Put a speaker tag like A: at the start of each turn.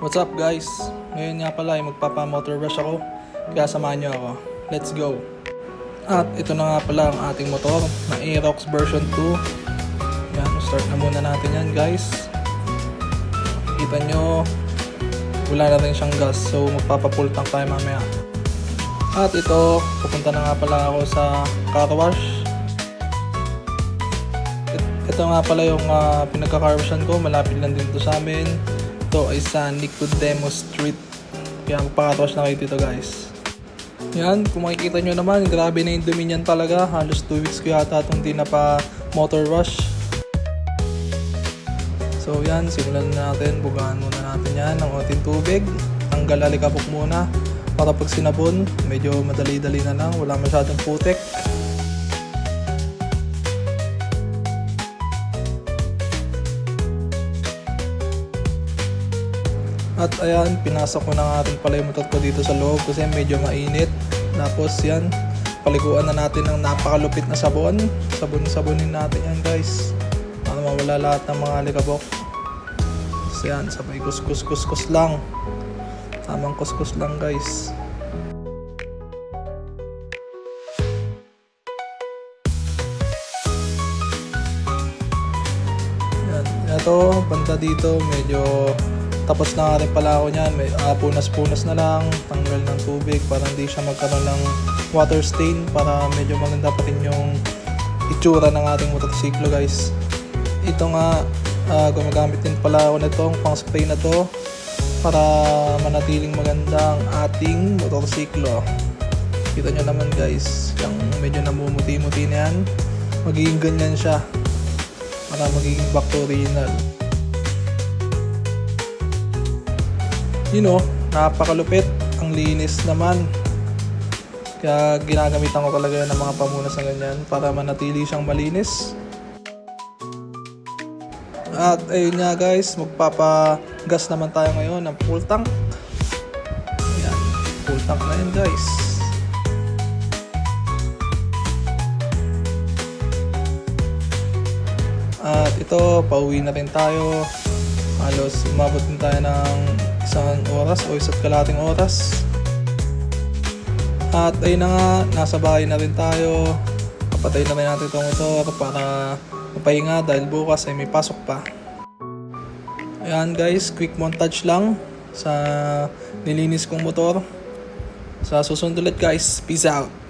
A: What's up guys? Ngayon nga pala ay magpapa-motor wash ako, kaya samahan nyo ako. Let's go! At ito na nga pala ang ating motor na Aerox version 2. Yan, start na muna natin yan guys. Kita nyo, wala na rin siyang gas, so magpapa-full tank tayo mamaya. At ito, pupunta na nga pala ako sa car wash. Ito nga pala yung pinagka-car washan ko, malapit lang din to sa amin. Ito ay sa Nicodemo Street. Kaya magpa-car wash na kayo dito guys. Yan, kung makikita nyo naman, grabe na yung dumi niyan talaga. Halos 2 weeks ko yata itong di na pa motor wash. So yan, simulan na natin. Bugaan muna natin yan ng ating tubig. Tanggal alikabok muna. Para pag sinabon, medyo madali-dali na lang. Wala masyadong putik. At ayan, pinasok ko na nga rin pala yung motor ko dito sa loob kasi medyo mainit. Tapos yan, paliguan na natin ng napakalupit na sabon. Sabunin natin yan guys, para mawala lahat ng mga alikabok. So yan, sabay kuskus lang. Tamang kuskus lang guys. Yan, ito, banda dito medyo tapos na rin pala ako niyan. May punas-punas na lang, tanggal ng tubig para hindi siya magkaroon ng water stain, para medyo maganda pa rin yung itsura ng ating motorsiklo guys. Ito nga, gumagamit din pala ako nitong pang spray na to para manatiling maganda ang ating motorsiklo. Kita nyo naman guys, yung medyo namumuti-muti na yan, magiging ganyan siya para magiging back to original. Napakalupit, ang linis naman. Kaya ginagamitan ko talaga ng mga pamunas na ganyan para manatili siyang malinis. At ayun nga guys, magpapagas naman tayo ngayon ng full tank. Ayan, full tank na yun guys. At ito, pauwi na rin tayo. Halos umabot din tayo ng isang oras o isa't kalahating oras. At ayun na nga, nasa bahay na rin tayo. Kapatay na rin natin itong motor para mapahinga dahil bukas ay may pasok pa. Ayan guys, quick montage lang sa nilinis kong motor. Sa susunod ulit guys, peace out!